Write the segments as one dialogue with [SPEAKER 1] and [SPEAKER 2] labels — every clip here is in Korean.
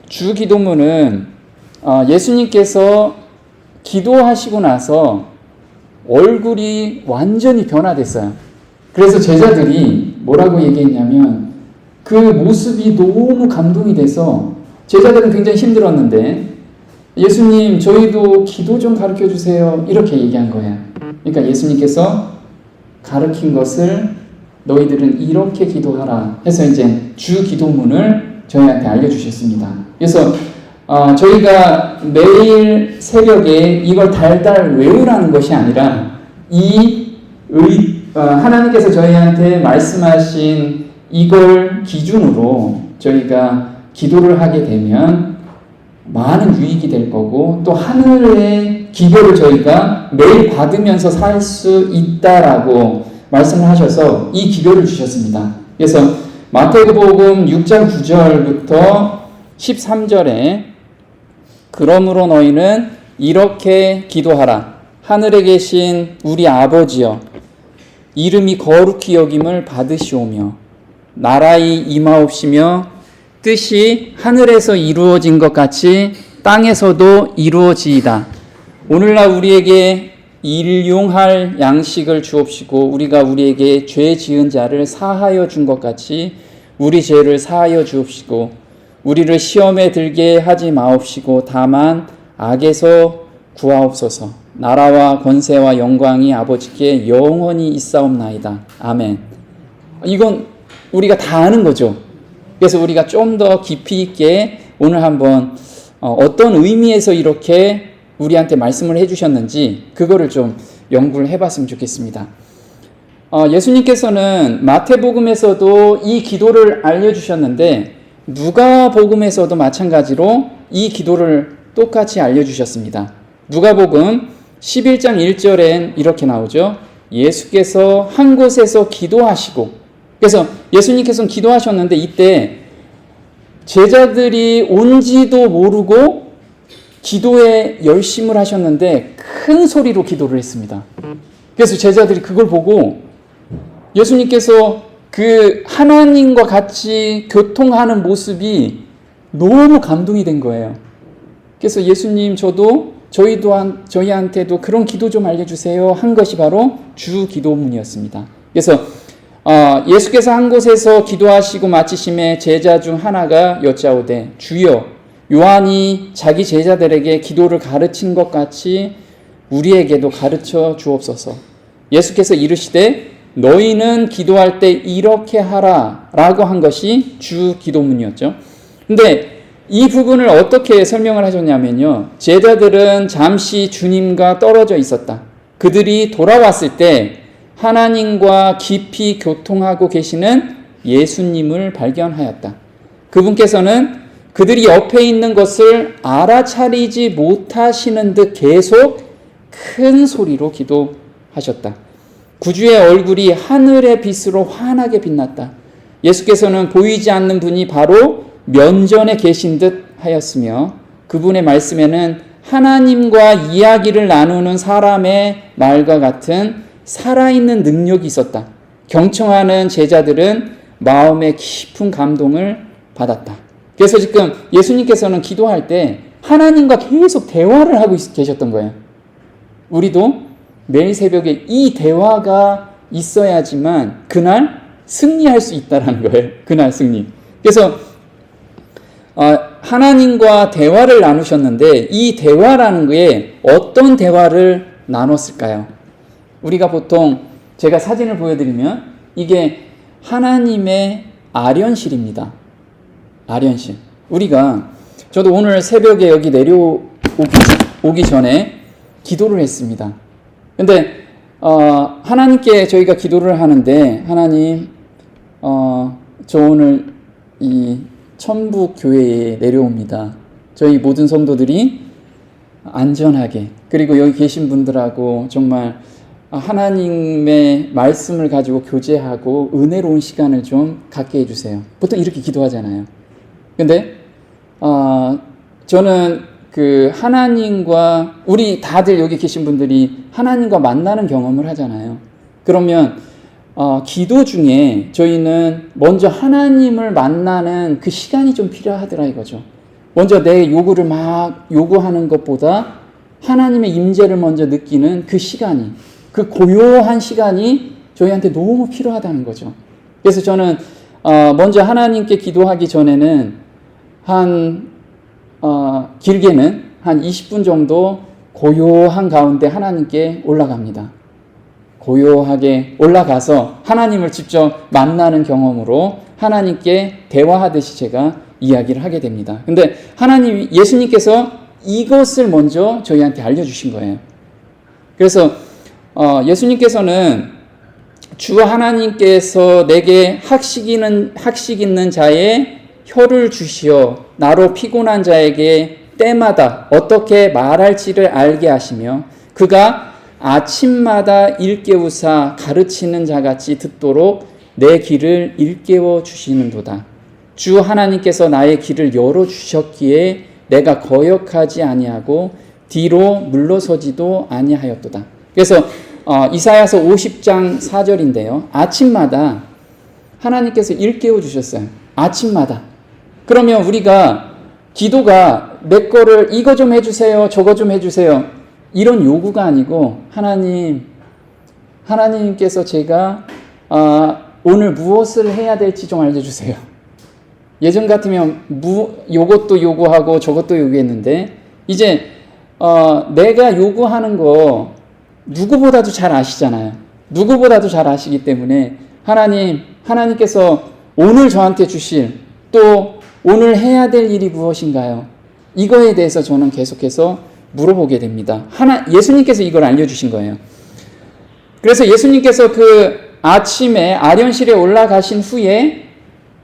[SPEAKER 1] 주 기도문은 예수님께서 기도하시고 나서 얼굴이 완전히 변화됐어요. 그래서 제자들이 뭐라고 얘기했냐면 그 모습이 너무 감동이 돼서 제자들은 굉장히 힘들었는데 예수님 저희도 기도 좀 가르쳐 주세요 이렇게 얘기한 거예요. 그러니까 예수님께서 가르친 것을 너희들은 이렇게 기도하라 해서 이제 주 기도문을 저희한테 알려주셨습니다. 그래서 저희가 매일 새벽에 이걸 달달 외우라는 것이 아니라 하나님께서 저희한테 말씀하신 이걸 기준으로 저희가 기도를 하게 되면 많은 유익이 될 거고 또 하늘의 기별을 저희가 매일 받으면서 살 수 있다라고 말씀을 하셔서 이 기별을 주셨습니다. 그래서 마태복음 6장 9절부터 13절에 그러므로 너희는 이렇게 기도하라. 하늘에 계신 우리 아버지여 이름이 거룩히 여김을 받으시오며 나라의 임하옵시며 뜻이 하늘에서 이루어진 것 같이 땅에서도 이루어지이다. 오늘날 우리에게 일용할 양식을 주옵시고 우리가 우리에게 죄 지은 자를 사하여 준 것 같이 우리 죄를 사하여 주옵시고 우리를 시험에 들게 하지 마옵시고 다만 악에서 구하옵소서. 나라와 권세와 영광이 아버지께 영원히 있사옵나이다. 아멘. 이건 우리가 다 아는 거죠. 그래서 우리가 좀 더 깊이 있게 오늘 한번 어떤 의미에서 이렇게 우리한테 말씀을 해주셨는지 그거를 좀 연구를 해봤으면 좋겠습니다. 예수님께서는 마태복음에서도 이 기도를 알려주셨는데 누가복음에서도 마찬가지로 이 기도를 똑같이 알려주셨습니다. 누가복음 11장 1절엔 이렇게 나오죠. 예수께서 한 곳에서 기도하시고, 그래서 예수님께서는 기도하셨는데 이때 제자들이 온지도 모르고 기도에 열심을 하셨는데 큰 소리로 기도를 했습니다. 그래서 제자들이 그걸 보고 예수님께서 그 하나님과 같이 교통하는 모습이 너무 감동이 된 거예요. 그래서 예수님 저희한테도 그런 기도 좀 알려주세요 한 것이 바로 주 기도문이었습니다. 그래서 예수께서 한 곳에서 기도하시고 마치심에 제자 중 하나가 여짜오되 주여 요한이 자기 제자들에게 기도를 가르친 것 같이 우리에게도 가르쳐 주옵소서. 예수께서 이르시되 너희는 기도할 때 이렇게 하라 라고 한 것이 주 기도문이었죠. 근데 이 부분을 어떻게 설명을 하셨냐면요. 제자들은 잠시 주님과 떨어져 있었다. 그들이 돌아왔을 때 하나님과 깊이 교통하고 계시는 예수님을 발견하였다. 그분께서는 그들이 옆에 있는 것을 알아차리지 못하시는 듯 계속 큰 소리로 기도하셨다. 구주의 얼굴이 하늘의 빛으로 환하게 빛났다. 예수께서는 보이지 않는 분이 바로 면전에 계신 듯 하였으며 그분의 말씀에는 하나님과 이야기를 나누는 사람의 말과 같은 살아있는 능력이 있었다. 경청하는 제자들은 마음의 깊은 감동을 받았다. 그래서 지금 예수님께서는 기도할 때 하나님과 계속 대화를 하고 계셨던 거예요. 우리도 매일 새벽에 이 대화가 있어야지만 그날 승리할 수 있다는 거예요. 그날 승리. 그래서 하나님과 대화를 나누셨는데 이 대화라는 게 어떤 대화를 나눴을까요? 우리가 보통 제가 사진을 보여드리면 이게 하나님의 아련실입니다. 아련실. 저도 오늘 새벽에 여기 내려오기 전에 기도를 했습니다. 근데 하나님께 저희가 기도를 하는데 하나님 저 오늘 이 천북 교회에 내려옵니다. 저희 모든 성도들이 안전하게 그리고 여기 계신 분들하고 정말 하나님의 말씀을 가지고 교제하고 은혜로운 시간을 좀 갖게 해주세요. 보통 이렇게 기도하잖아요. 근데 저는 그 하나님과 우리 다들 여기 계신 분들이 하나님과 만나는 경험을 하잖아요. 그러면 기도 중에 저희는 먼저 하나님을 만나는 그 시간이 좀 필요하더라 이거죠. 먼저 내 요구를 막 요구하는 것보다 하나님의 임재를 먼저 느끼는 그 시간이, 그 고요한 시간이 저희한테 너무 필요하다는 거죠. 그래서 저는 먼저 하나님께 기도하기 전에는 길게는 한 20분 정도 고요한 가운데 하나님께 올라갑니다. 고요하게 올라가서 하나님을 직접 만나는 경험으로 하나님께 대화하듯이 제가 이야기를 하게 됩니다. 근데 예수님께서 이것을 먼저 저희한테 알려주신 거예요. 그래서 예수님께서는 주 하나님께서 내게 학식 있는 자의 혀를 주시어 나로 피곤한 자에게 때마다 어떻게 말할지를 알게 하시며 그가 아침마다 일깨우사 가르치는 자같이 듣도록 내 귀를 일깨워 주시는도다. 주 하나님께서 나의 귀를 열어주셨기에 내가 거역하지 아니하고 뒤로 물러서지도 아니하였도다. 그래서 이사야서 50장 4절인데요. 아침마다 하나님께서 일깨워 주셨어요. 아침마다. 그러면 우리가 기도가 내 거를 이거 좀 해주세요, 저거 좀 해주세요, 이런 요구가 아니고 하나님께서 제가 오늘 무엇을 해야 될지 좀 알려주세요. 예전 같으면 요것도 요구하고 저것도 요구했는데 이제 내가 요구하는 거 누구보다도 잘 아시잖아요. 누구보다도 잘 아시기 때문에 하나님께서 오늘 저한테 주실, 또 오늘 해야 될 일이 무엇인가요? 이거에 대해서 저는 계속해서 물어보게 됩니다. 예수님께서 이걸 알려주신 거예요. 그래서 예수님께서 그 아침에 아련실에 올라가신 후에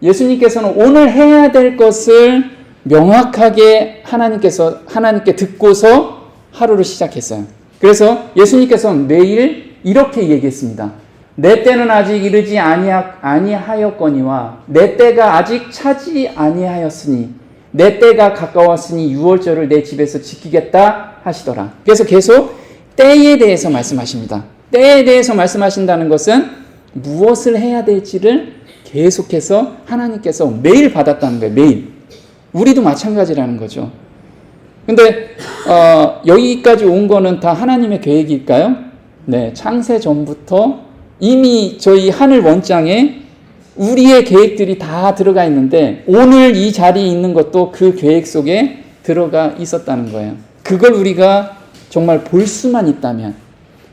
[SPEAKER 1] 예수님께서는 오늘 해야 될 것을 명확하게 하나님께 듣고서 하루를 시작했어요. 그래서 예수님께서는 매일 이렇게 얘기했습니다. 내 때는 아직 이르지 아니하였거니와 내 때가 아직 차지 아니하였으니 내 때가 가까웠으니 유월절을 내 집에서 지키겠다 하시더라. 그래서 계속 때에 대해서 말씀하십니다. 때에 대해서 말씀하신다는 것은 무엇을 해야 될지를 계속해서 하나님께서 매일 받았다는 거예요. 매일. 우리도 마찬가지라는 거죠. 근데 여기까지 온 거는 다 하나님의 계획일까요? 네, 창세 전부터 이미 저희 하늘 원장에 우리의 계획들이 다 들어가 있는데 오늘 이 자리에 있는 것도 그 계획 속에 들어가 있었다는 거예요. 그걸 우리가 정말 볼 수만 있다면,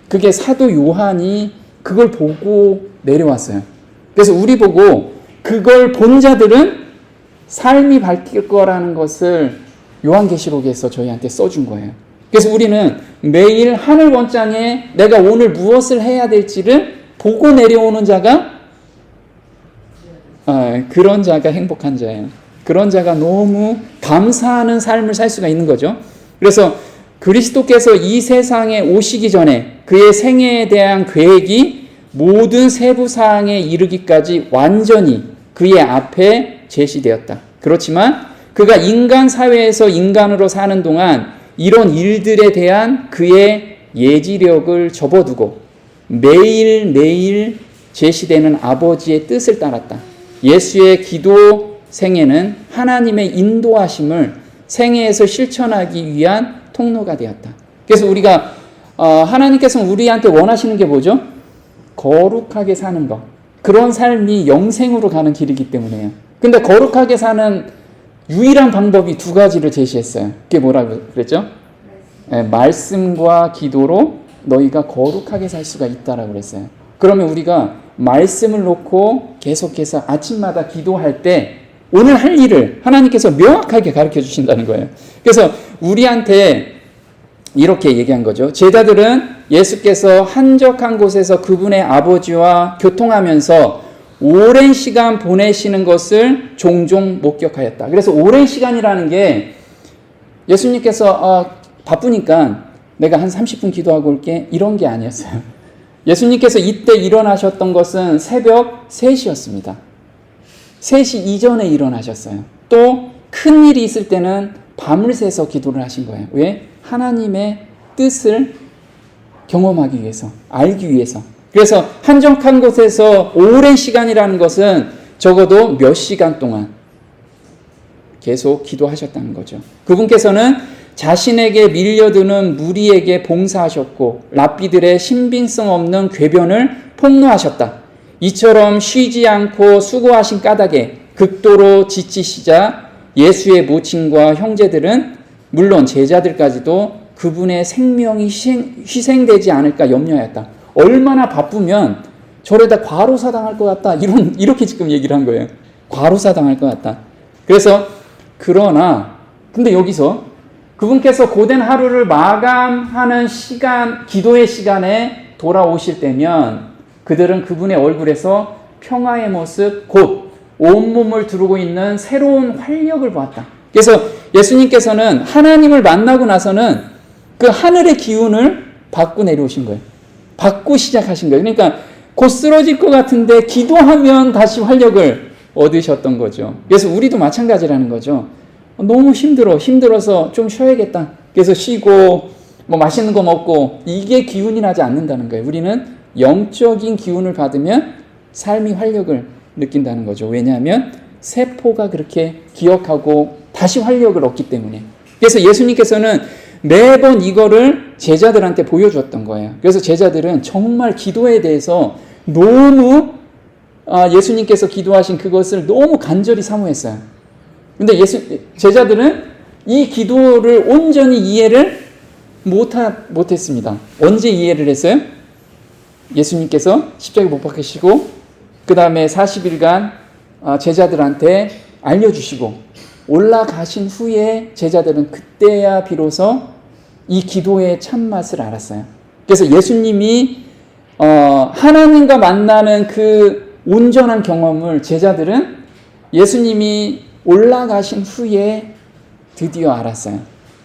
[SPEAKER 1] 그게 사도 요한이 그걸 보고 내려왔어요. 그래서 우리 보고 그걸 본 자들은 삶이 바뀔 거라는 것을 요한계시록에서 저희한테 써준 거예요. 그래서 우리는 매일 하늘 원장에 내가 오늘 무엇을 해야 될지를 보고 내려오는 자가 그런 자가 행복한 자예요. 그런 자가 너무 감사하는 삶을 살 수가 있는 거죠. 그래서 그리스도께서 이 세상에 오시기 전에 그의 생애에 대한 계획이 모든 세부 사항에 이르기까지 완전히 그의 앞에 제시되었다. 그렇지만 그가 인간 사회에서 인간으로 사는 동안 이런 일들에 대한 그의 예지력을 접어두고 매일매일 제시되는 아버지의 뜻을 따랐다. 예수의 기도 생애는 하나님의 인도하심을 생애에서 실천하기 위한 통로가 되었다. 그래서 우리가 하나님께서는 우리한테 원하시는 게 뭐죠? 거룩하게 사는 것. 그런 삶이 영생으로 가는 길이기 때문에요. 근데 거룩하게 사는 유일한 방법이 두 가지를 제시했어요. 그게 뭐라고 그랬죠? 말씀과 기도로 너희가 거룩하게 살 수가 있다라고 그랬어요. 그러면 우리가 말씀을 놓고 계속해서 아침마다 기도할 때 오늘 할 일을 하나님께서 명확하게 가르쳐 주신다는 거예요. 그래서 우리한테 이렇게 얘기한 거죠. 제자들은 예수께서 한적한 곳에서 그분의 아버지와 교통하면서 오랜 시간 보내시는 것을 종종 목격하였다. 그래서 오랜 시간이라는 게 예수님께서 바쁘니까 내가 한 30분 기도하고 올게 이런 게 아니었어요. 예수님께서 이때 일어나셨던 것은 새벽 3시였습니다. 3시 이전에 일어나셨어요. 또 큰 일이 있을 때는 밤을 새서 기도를 하신 거예요. 왜? 하나님의 뜻을 경험하기 위해서, 알기 위해서. 그래서 한적한 곳에서 오랜 시간이라는 것은 적어도 몇 시간 동안, 계속 기도하셨다는 거죠. 그분께서는 자신에게 밀려드는 무리에게 봉사하셨고 랍비들의 신빙성 없는 궤변을 폭로하셨다. 이처럼 쉬지 않고 수고하신 까닭에 극도로 지치시자 예수의 모친과 형제들은 물론 제자들까지도 그분의 생명이 희생되지 않을까 염려하였다. 얼마나 바쁘면 저러다 과로사당할 것 같다. 이렇게 지금 얘기를 한 거예요. 과로사당할 것 같다. 그래서 근데 여기서 그분께서 고된 하루를 마감하는 시간, 기도의 시간에 돌아오실 때면 그들은 그분의 얼굴에서 평화의 모습, 곧 온몸을 두르고 있는 새로운 활력을 보았다. 그래서 예수님께서는 하나님을 만나고 나서는 그 하늘의 기운을 받고 내려오신 거예요. 받고 시작하신 거예요. 그러니까 곧 쓰러질 것 같은데 기도하면 다시 활력을 얻으셨던 거죠. 그래서 우리도 마찬가지라는 거죠. 너무 힘들어서 좀 쉬어야겠다. 그래서 쉬고 뭐 맛있는 거 먹고 이게 기운이 나지 않는다는 거예요. 우리는 영적인 기운을 받으면 삶이 활력을 느낀다는 거죠. 왜냐하면 세포가 그렇게 기억하고 다시 활력을 얻기 때문에. 그래서 예수님께서는 매번 이거를 제자들한테 보여주었던 거예요. 그래서 제자들은 정말 기도에 대해서 너무 예수님께서 기도하신 그것을 너무 간절히 사모했어요. 근데 제자들은 이 기도를 온전히 이해를 못했습니다. 언제 이해를 했어요? 예수님께서 십자가에 못 박히시고 그 다음에 40일간 제자들한테 알려주시고 올라가신 후에 제자들은 그때야 비로소 이 기도의 참맛을 알았어요. 그래서 예수님이 하나님과 만나는 그 온전한 경험을 제자들은 예수님이 올라가신 후에 드디어 알았어요.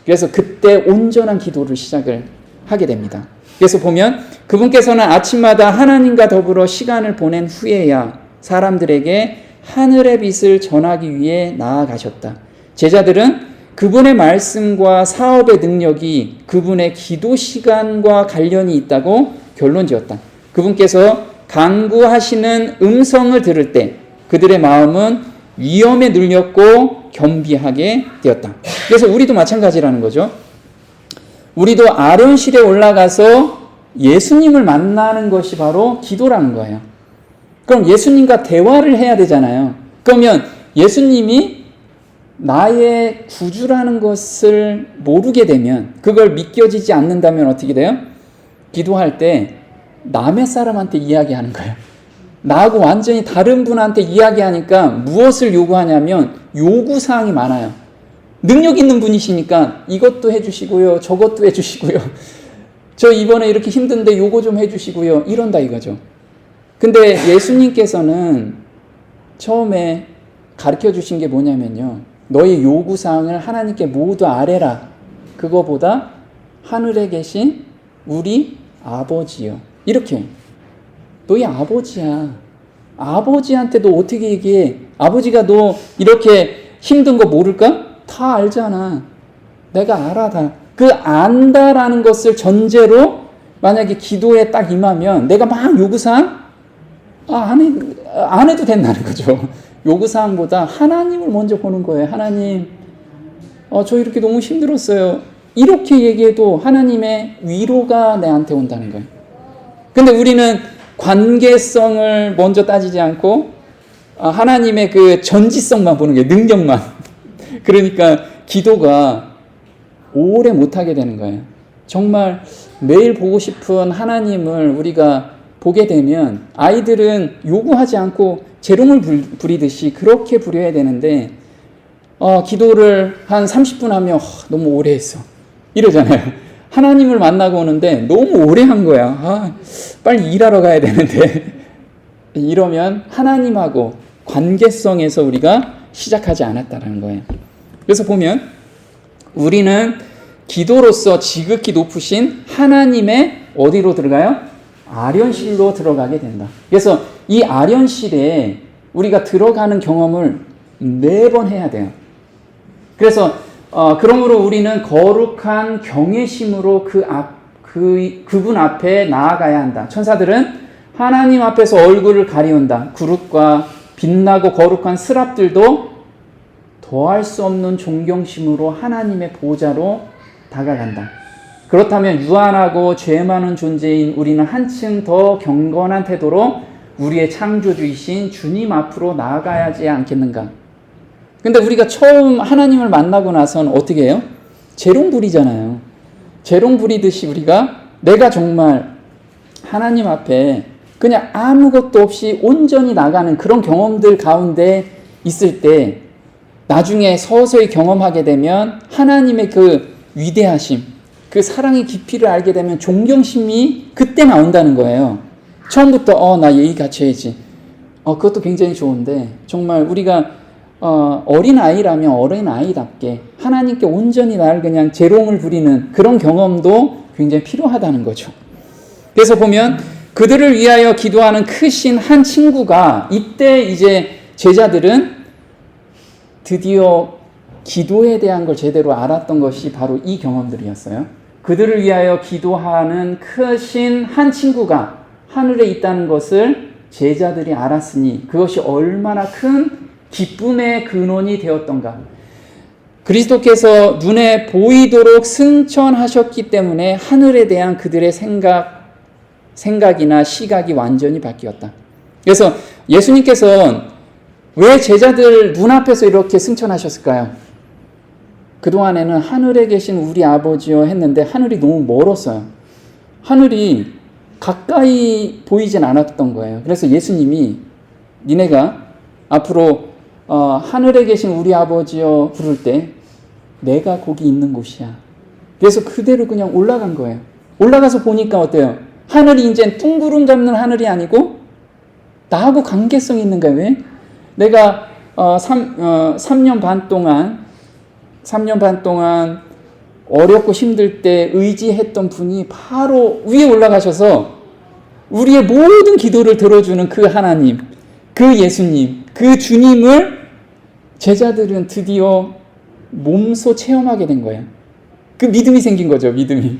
[SPEAKER 1] 그래서 그때 온전한 기도를 시작을 하게 됩니다. 그래서 보면 그분께서는 아침마다 하나님과 더불어 시간을 보낸 후에야 사람들에게 하늘의 빛을 전하기 위해 나아가셨다. 제자들은 그분의 말씀과 사업의 능력이 그분의 기도 시간과 관련이 있다고 결론지었다. 그분께서 간구하시는 음성을 들을 때 그들의 마음은 위험에 눌렸고 겸비하게 되었다. 그래서 우리도 마찬가지라는 거죠. 우리도 아련실에 올라가서 예수님을 만나는 것이 바로 기도라는 거예요. 그럼 예수님과 대화를 해야 되잖아요. 그러면 예수님이 나의 구주라는 것을 모르게 되면, 그걸 믿겨지지 않는다면 어떻게 돼요? 기도할 때 남의 사람한테 이야기하는 거예요. 나하고 완전히 다른 분한테 이야기하니까 무엇을 요구하냐면 요구사항이 많아요. 능력 있는 분이시니까 이것도 해주시고요, 저것도 해주시고요, 저 이번에 이렇게 힘든데 요거 좀 해주시고요, 이런다 이거죠. 근데 예수님께서는 처음에 가르쳐 주신 게 뭐냐면요, 너의 요구사항을 하나님께 모두 아뢰라. 그거보다 하늘에 계신 우리 아버지요, 이렇게. 너희 아버지야. 아버지한테 너 어떻게 얘기해? 아버지가 너 이렇게 힘든 거 모를까? 다 알잖아. 내가 알아 다. 그 안다라는 것을 전제로 만약에 기도에 딱 임하면 내가 막 요구사항 안 해도 된다는 거죠. 요구사항보다 하나님을 먼저 보는 거예요. 하나님, 저 이렇게 너무 힘들었어요. 이렇게 얘기해도 하나님의 위로가 내한테 온다는 거예요. 근데 우리는 관계성을 먼저 따지지 않고 하나님의 그 전지성만 보는 게, 능력만. 그러니까 기도가 오래 못하게 되는 거예요. 정말 매일 보고 싶은 하나님을 우리가 보게 되면 아이들은 요구하지 않고 재롱을 부리듯이 그렇게 부려야 되는데 기도를 한 30분 하면 너무 오래 했어 이러잖아요. 하나님을 만나고 오는데 너무 오래 한 거야. 빨리 일하러 가야 되는데 이러면 하나님하고 관계성에서 우리가 시작하지 않았다는 거예요. 그래서 보면 우리는 기도로서 지극히 높으신 하나님의 어디로 들어가요? 아련실로 들어가게 된다. 그래서 이 아련실에 우리가 들어가는 경험을 매번 해야 돼요. 그래서 그러므로 우리는 거룩한 경외심으로 그분 앞에 나아가야 한다. 천사들은 하나님 앞에서 얼굴을 가리운다. 구름과 빛나고 거룩한 스랍들도 더할 수 없는 존경심으로 하나님의 보좌로 다가간다. 그렇다면 유한하고 죄 많은 존재인 우리는 한층 더 경건한 태도로 우리의 창조주이신 주님 앞으로 나아가야지 않겠는가? 근데 우리가 처음 하나님을 만나고 나서는 어떻게 해요? 재롱 부리잖아요. 재롱 부리듯이 우리가 내가 정말 하나님 앞에 그냥 아무것도 없이 온전히 나가는 그런 경험들 가운데 있을 때 나중에 서서히 경험하게 되면 하나님의 그 위대하심, 그 사랑의 깊이를 알게 되면 존경심이 그때 나온다는 거예요. 처음부터 나 예의 갖춰야지. 그것도 굉장히 좋은데 정말 우리가 어린아이라면 어린아이답게 하나님께 온전히 나를 그냥 재롱을 부리는 그런 경험도 굉장히 필요하다는 거죠. 그래서 보면 그들을 위하여 기도하는 크신 한 친구가 이때 이제 제자들은 드디어 기도에 대한 걸 제대로 알았던 것이 바로 이 경험들이었어요. 그들을 위하여 기도하는 크신 한 친구가 하늘에 있다는 것을 제자들이 알았으니 그것이 얼마나 큰 기쁨의 근원이 되었던가. 그리스도께서 눈에 보이도록 승천하셨기 때문에 하늘에 대한 그들의 생각이나 시각이 완전히 바뀌었다. 그래서 예수님께서는 왜 제자들 눈앞에서 이렇게 승천하셨을까요? 그동안에는 하늘에 계신 우리 아버지여 했는데 하늘이 너무 멀었어요. 하늘이 가까이 보이진 않았던 거예요. 그래서 예수님이 니네가 앞으로 하늘에 계신 우리 아버지여 부를 때 내가 거기 있는 곳이야. 그래서 그대로 그냥 올라간 거예요. 올라가서 보니까 어때요? 하늘이 이제 뚱구름 잡는 하늘이 아니고 나하고 관계성이 있는 거예요. 왜? 내가 3년 반 동안 어렵고 힘들 때 의지했던 분이 바로 위에 올라가셔서 우리의 모든 기도를 들어주는 그 하나님, 그 예수님, 그 주님을 제자들은 드디어 몸소 체험하게 된 거예요. 그 믿음이 생긴 거죠. 믿음이.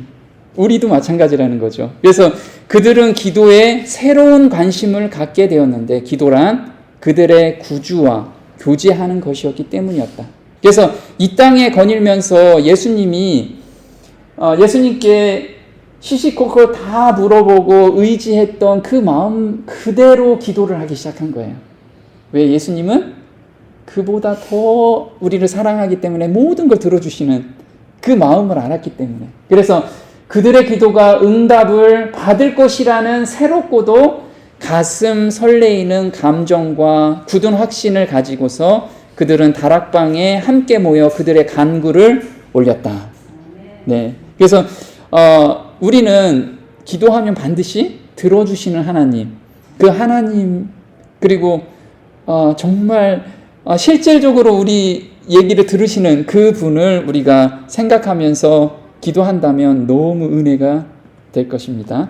[SPEAKER 1] 우리도 마찬가지라는 거죠. 그래서 그들은 기도에 새로운 관심을 갖게 되었는데 기도란 그들의 구주와 교제하는 것이었기 때문이었다. 그래서 이 땅에 거닐면서 예수님께 시시콜콜 다 물어보고 의지했던 그 마음 그대로 기도를 하기 시작한 거예요. 왜? 예수님은 그보다 더 우리를 사랑하기 때문에 모든 걸 들어주시는 그 마음을 알았기 때문에. 그래서 그들의 기도가 응답을 받을 것이라는 새롭고도 가슴 설레이는 감정과 굳은 확신을 가지고서 그들은 다락방에 함께 모여 그들의 간구를 올렸다. 네. 그래서 우리는 기도하면 반드시 들어주시는 하나님, 그 하나님, 그리고 정말 실질적으로 우리 얘기를 들으시는 그 분을 우리가 생각하면서 기도한다면 너무 은혜가 될 것입니다.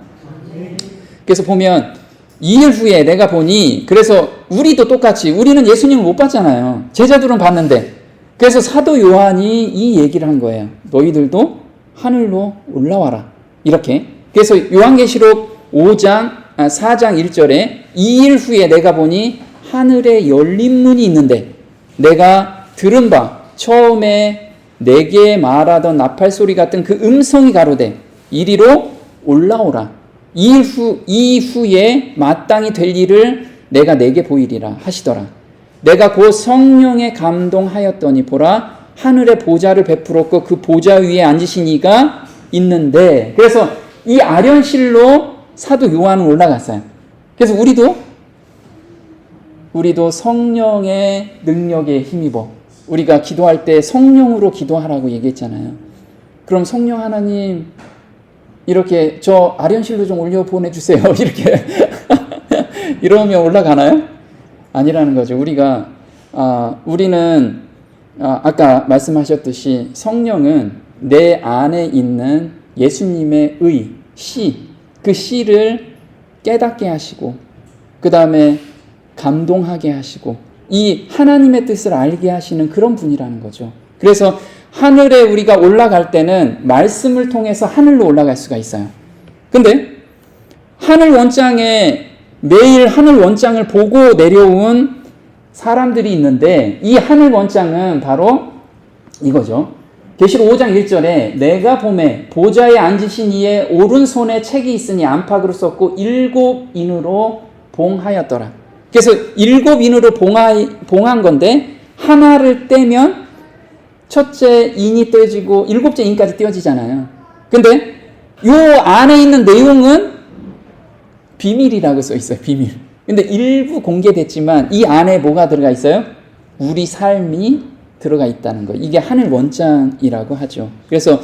[SPEAKER 1] 그래서 보면 2일 후에 내가 보니, 그래서 우리도 똑같이, 우리는 예수님을 못 봤잖아요. 제자들은 봤는데. 그래서 사도 요한이 이 얘기를 한 거예요. 너희들도 하늘로 올라와라. 이렇게. 그래서 요한계시록 4장 1절에 2일 후에 내가 보니 하늘에 열린 문이 있는데 내가 들은 바 처음에 내게 말하던 나팔 소리 같은 그 음성이 가로되 이리로 올라오라. 이후에 마땅히 될 일을 내가 내게 보이리라 하시더라. 내가 곧 성령에 감동하였더니 보라 하늘의 보좌를 베풀었고 그 보좌 위에 앉으신 이가 있는데, 그래서 이 아련실로 사도 요한은 올라갔어요. 그래서 우리도 성령의 능력에 힘입어 우리가 기도할 때 성령으로 기도하라고 얘기했잖아요. 그럼 성령 하나님 이렇게 저 아련실로 좀 올려 보내주세요. 이렇게 이러면 올라가나요? 아니라는 거죠. 우리는 아까 말씀하셨듯이 성령은 내 안에 있는 예수님의 그 씨를 깨닫게 하시고 그 다음에 감동하게 하시고 이 하나님의 뜻을 알게 하시는 그런 분이라는 거죠. 그래서 하늘에 우리가 올라갈 때는 말씀을 통해서 하늘로 올라갈 수가 있어요. 근데 하늘 원장에 매일 하늘 원장을 보고 내려온 사람들이 있는데 이 하늘 원장은 바로 이거죠. 계시록 5장 1절에 내가 보매 보좌에 앉으신 이의 오른손에 책이 있으니 안팎으로 썼고 7인으로 봉하였더라. 그래서 7인으로 봉한 건데 하나를 떼면 첫째 인이 떼지고 7째 인까지 떼어지잖아요. 근데 요 안에 있는 내용은 비밀이라고 써 있어요. 비밀. 근데 일부 공개됐지만 이 안에 뭐가 들어가 있어요? 우리 삶이 들어가 있다는 거. 이게 하늘 원장이라고 하죠. 그래서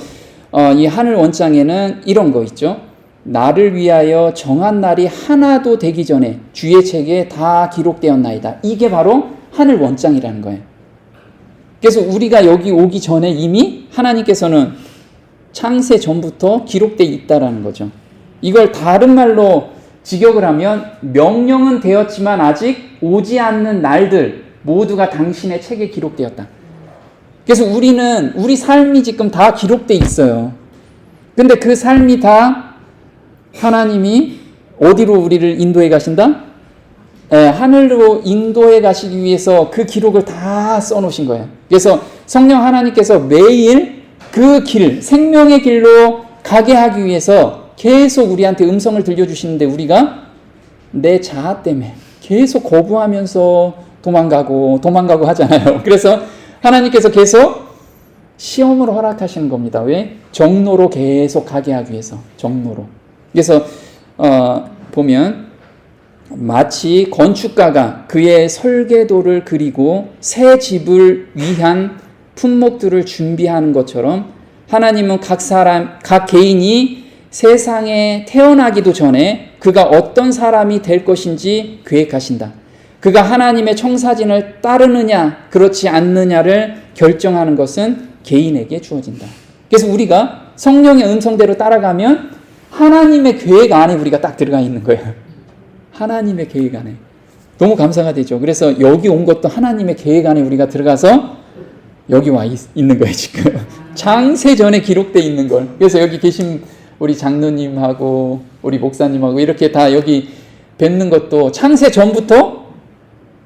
[SPEAKER 1] 이 하늘 원장에는 이런 거 있죠. 나를 위하여 정한 날이 하나도 되기 전에 주의 책에 다 기록되었나이다. 이게 바로 하늘 원장이라는 거예요. 그래서 우리가 여기 오기 전에 이미 하나님께서는 창세 전부터 기록되어 있다라는 거죠. 이걸 다른 말로 직역을 하면 명령은 되었지만 아직 오지 않는 날들 모두가 당신의 책에 기록되었다. 그래서 우리 삶이 지금 다 기록되어 있어요. 근데 그 삶이 다 하나님이 어디로 우리를 인도해 가신다? 하늘로 인도해 가시기 위해서 그 기록을 다 써놓으신 거예요. 그래서 성령 하나님께서 매일 그 길, 생명의 길로 가게 하기 위해서 계속 우리한테 음성을 들려주시는데 우리가 내 자아 때문에 계속 거부하면서 도망가고 하잖아요. 그래서 하나님께서 계속 시험으로 허락하시는 겁니다. 왜? 정로로 계속 가게 하기 위해서. 정로로. 그래서 보면 마치 건축가가 그의 설계도를 그리고 새 집을 위한 품목들을 준비하는 것처럼 하나님은 각 개인이 세상에 태어나기도 전에 그가 어떤 사람이 될 것인지 계획하신다. 그가 하나님의 청사진을 따르느냐 그렇지 않느냐를 결정하는 것은 개인에게 주어진다. 그래서 우리가 성령의 음성대로 따라가면 하나님의 계획 안에 우리가 딱 들어가 있는 거예요. 하나님의 계획 안에. 너무 감사가 되죠. 그래서 여기 온 것도 하나님의 계획 안에 우리가 들어가서 여기 와 있는 거예요, 지금. 창세 전에 기록되어 있는 걸. 그래서 여기 계신 우리 장로님하고 우리 목사님하고 이렇게 다 여기 뵙는 것도 창세 전부터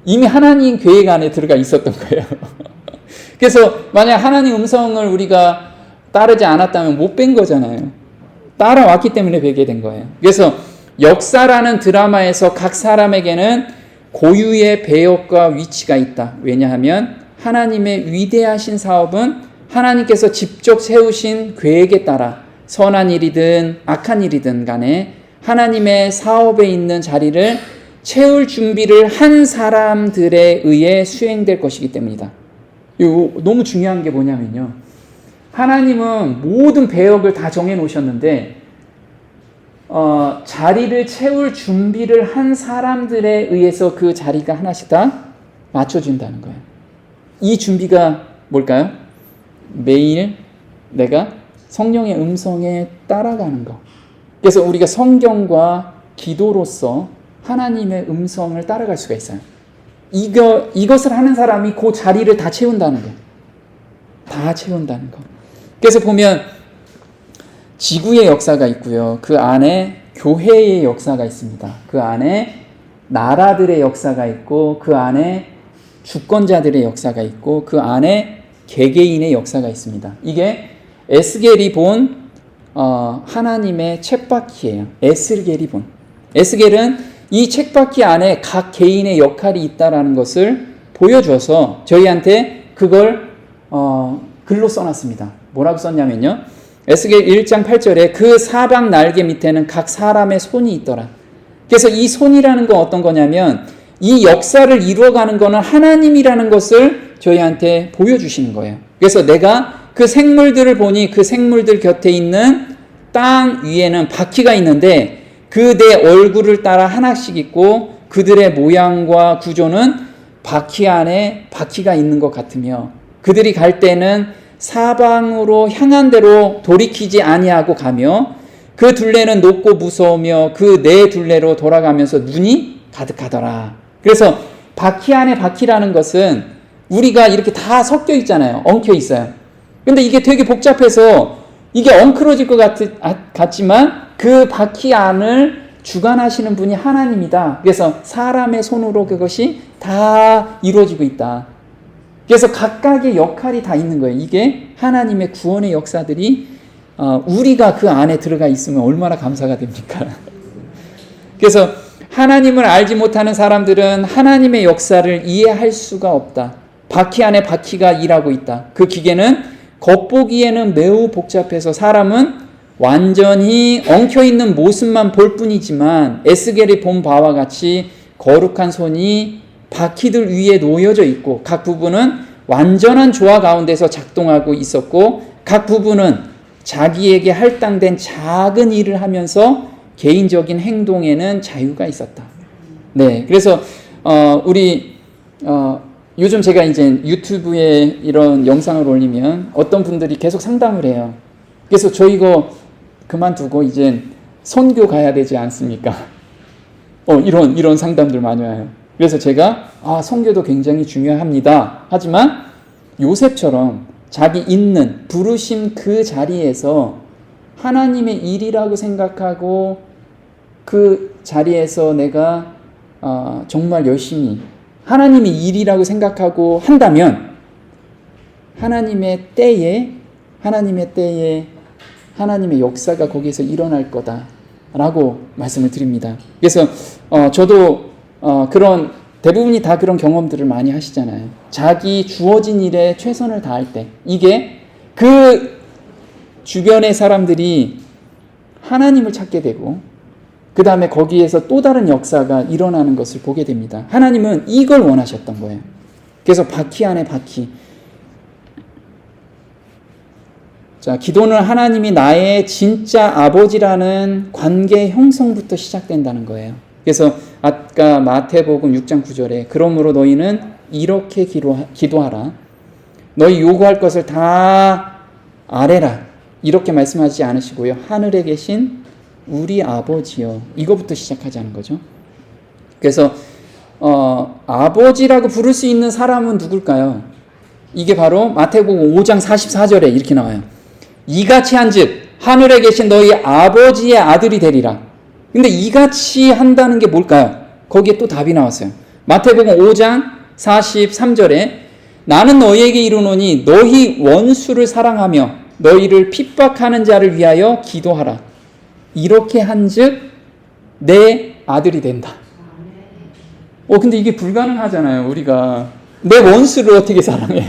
[SPEAKER 1] 이미 하나님 계획 안에 들어가 있었던 거예요. 그래서 만약 하나님 음성을 우리가 따르지 않았다면 못 뵌 거잖아요. 따라왔기 때문에 뵈게 된 거예요. 그래서 역사라는 드라마에서 각 사람에게는 고유의 배역과 위치가 있다. 왜냐하면 하나님의 위대하신 사업은 하나님께서 직접 세우신 계획에 따라 선한 일이든 악한 일이든 간에 하나님의 사업에 있는 자리를 채울 준비를 한 사람들에 의해 수행될 것이기 때문이다. 이거 너무 중요한 게 뭐냐면요. 하나님은 모든 배역을 다 정해 놓으셨는데 자리를 채울 준비를 한 사람들에 의해서 그 자리가 하나씩 다 맞춰준다는 거예요. 이 준비가 뭘까요? 매일 내가 성령의 음성에 따라가는 거. 그래서 우리가 성경과 기도로서 하나님의 음성을 따라갈 수가 있어요. 이것을 하는 사람이 그 자리를 다 채운다는 거. 다 채운다는 거. 그래서 보면 지구의 역사가 있고요. 그 안에 교회의 역사가 있습니다. 그 안에 나라들의 역사가 있고 그 안에 주권자들의 역사가 있고 그 안에 개개인의 역사가 있습니다. 이게 에스겔이 본 하나님의 쳇바퀴예요. 에스겔이 본. 에스겔은 이 쳇바퀴 안에 각 개인의 역할이 있다라는 것을 보여줘서 저희한테 그걸 글로 써놨습니다. 뭐라고 썼냐면요. 에스겔 1장 8절에 그 사방 날개 밑에는 각 사람의 손이 있더라. 그래서 이 손이라는 건 어떤 거냐면 이 역사를 이루어가는 거는 하나님이라는 것을 저희한테 보여주시는 거예요. 그래서 내가 그 생물들을 보니 그 생물들 곁에 있는 땅 위에는 바퀴가 있는데 그 내 얼굴을 따라 하나씩 있고 그들의 모양과 구조는 바퀴 안에 바퀴가 있는 것 같으며 그들이 갈 때는 사방으로 향한 대로 돌이키지 아니하고 가며 그 둘레는 높고 무서우며 그 네 둘레로 돌아가면서 눈이 가득하더라. 그래서 바퀴 안에 바퀴라는 것은 우리가 이렇게 다 섞여 있잖아요. 엉켜 있어요. 근데 이게 되게 복잡해서 이게 엉클어질 것 같지만 그 바퀴 안을 주관하시는 분이 하나님이다. 그래서 사람의 손으로 그것이 다 이루어지고 있다. 그래서 각각의 역할이 다 있는 거예요. 이게 하나님의 구원의 역사들이 우리가 그 안에 들어가 있으면 얼마나 감사가 됩니까? 그래서 하나님을 알지 못하는 사람들은 하나님의 역사를 이해할 수가 없다. 바퀴 안에 바퀴가 일하고 있다. 그 기계는 겉보기에는 매우 복잡해서 사람은 완전히 엉켜있는 모습만 볼 뿐이지만 에스겔이 본 바와 같이 거룩한 손이 바퀴들 위에 놓여져 있고 각 부분은 완전한 조화 가운데서 작동하고 있었고 각 부분은 자기에게 할당된 작은 일을 하면서 개인적인 행동에는 자유가 있었다. 네, 그래서 우리 요즘 제가 이제 유튜브에 이런 영상을 올리면 어떤 분들이 계속 상담을 해요. 그래서 저 이거 그만두고 이제 선교 가야 되지 않습니까? 이런 상담들 많이 와요. 그래서 제가 선교도 굉장히 중요합니다. 하지만 요셉처럼 자기 있는 부르심 그 자리에서 하나님의 일이라고 생각하고 그 자리에서 내가 정말 열심히 하나님의 일이라고 생각하고 한다면 하나님의 때에 하나님의 역사가 거기에서 일어날 거다라고 말씀을 드립니다. 그래서 저도 그런 대부분이 다 그런 경험들을 많이 하시잖아요. 자기 주어진 일에 최선을 다할 때 이게 그 주변의 사람들이 하나님을 찾게 되고 그 다음에 거기에서 또 다른 역사가 일어나는 것을 보게 됩니다. 하나님은 이걸 원하셨던 거예요. 그래서 바퀴 안에 바퀴. 자, 기도는 하나님이 나의 진짜 아버지라는 관계 형성부터 시작된다는 거예요. 그래서 아까 마태복음 6장 9절에 그러므로 너희는 이렇게 기도하라. 너희 요구할 것을 다 아뢰라. 이렇게 말씀하지 않으시고요. 하늘에 계신 우리 아버지요. 이거부터 시작하자는 거죠. 그래서 아버지라고 부를 수 있는 사람은 누굴까요? 이게 바로 마태복음 5장 44절에 이렇게 나와요. 이같이 한즉 하늘에 계신 너희 아버지의 아들이 되리라. 근데 이같이 한다는 게 뭘까요? 거기에 또 답이 나왔어요. 마태복음 5장 43절에 나는 너희에게 이르노니 너희 원수를 사랑하며 너희를 핍박하는 자를 위하여 기도하라. 이렇게 한즉 내 아들이 된다. 근데 이게 불가능하잖아요. 우리가 내 원수를 어떻게 사랑해?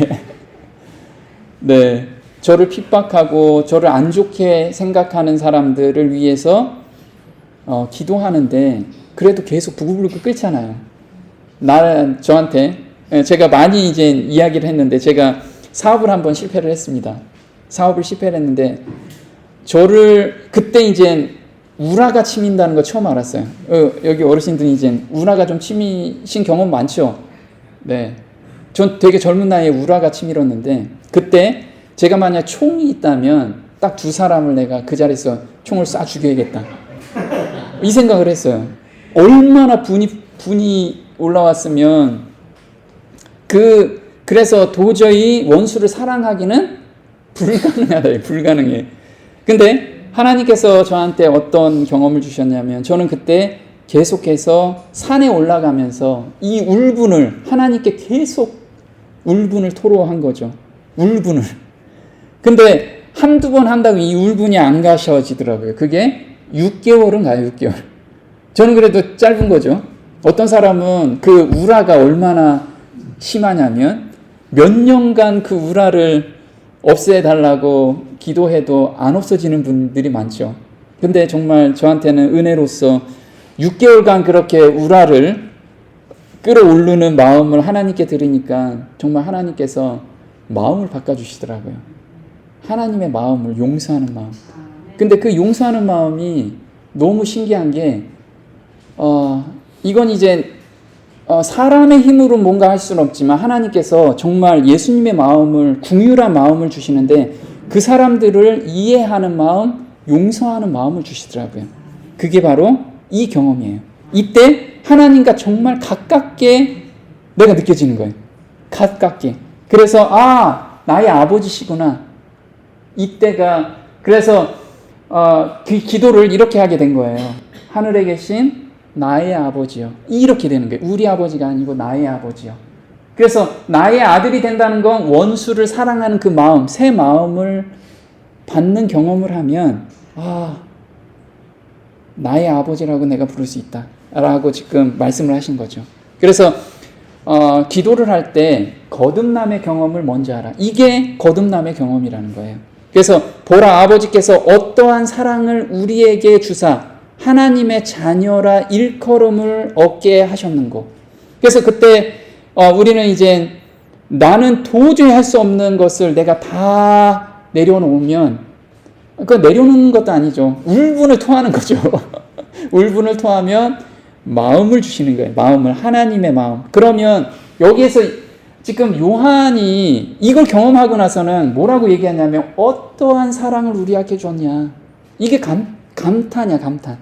[SPEAKER 1] 네, 저를 핍박하고 저를 안 좋게 생각하는 사람들을 위해서 기도하는데 그래도 계속 부글부글 끓잖아요. 저한테 제가 많이 이제 이야기를 했는데 제가 사업을 한번 실패를 했습니다. 사업을 실패를 했는데 저를 그때 이제 우라가 치민다는 거 처음 알았어요. 여기 어르신들이 이제 우라가 좀 치미신 경험 많죠? 네. 전 되게 젊은 나이에 우라가 치밀었는데 그때 제가 만약 총이 있다면 딱 두 사람을 내가 그 자리에서 총을 쏴 죽여야겠다. 이 생각을 했어요. 얼마나 분이 올라왔으면 그래서 도저히 원수를 사랑하기는 불가능하다. 불가능해. 근데 하나님께서 저한테 어떤 경험을 주셨냐면 저는 그때 계속해서 산에 올라가면서 이 울분을 하나님께 계속 울분을 토로한 거죠. 울분을. 근데 한두 번 한다고 이 울분이 안 가셔지더라고요. 그게 6개월은 가요. 6개월. 저는 그래도 짧은 거죠. 어떤 사람은 그 우라가 얼마나 심하냐면 몇 년간 그 우라를 없애달라고 기도해도 안 없어지는 분들이 많죠. 근데 정말 저한테는 은혜로서 6개월간 그렇게 우라를 끌어오르는 마음을 하나님께 드리니까 정말 하나님께서 마음을 바꿔주시더라고요. 하나님의 마음을 용서하는 마음. 근데 그 용서하는 마음이 너무 신기한 게 이건 이제 사람의 힘으로 뭔가 할 수는 없지만 하나님께서 정말 예수님의 마음을 긍휼한 마음을 주시는데 그 사람들을 이해하는 마음, 용서하는 마음을 주시더라고요. 그게 바로 이 경험이에요. 이때 하나님과 정말 가깝게 내가 느껴지는 거예요. 가깝게. 그래서 나의 아버지시구나. 이때가 그래서 그 기도를 이렇게 하게 된 거예요. 하늘에 계신 나의 아버지요. 이렇게 되는 거예요. 우리 아버지가 아니고 나의 아버지요. 그래서 나의 아들이 된다는 건 원수를 사랑하는 그 마음, 새 마음을 받는 경험을 하면 나의 아버지라고 내가 부를 수 있다 라고 지금 말씀을 하신 거죠. 그래서 기도를 할 때 거듭남의 경험을 먼저 하라. 이게 거듭남의 경험이라는 거예요. 그래서 보라, 아버지께서 어떠한 사랑을 우리에게 주사 하나님의 자녀라 일컬음을 얻게 하셨는고. 그래서 그때 우리는 이제 나는 도저히 할 수 없는 것을 내가 다 내려놓으면, 그 내려놓는 것도 아니죠. 울분을 토하는 거죠. 울분을 토하면 마음을 주시는 거예요. 마음을, 하나님의 마음. 그러면 여기에서 지금 요한이 이걸 경험하고 나서는 뭐라고 얘기하냐면 어떠한 사랑을 우리에게 줬냐. 이게 감탄이야, 감탄.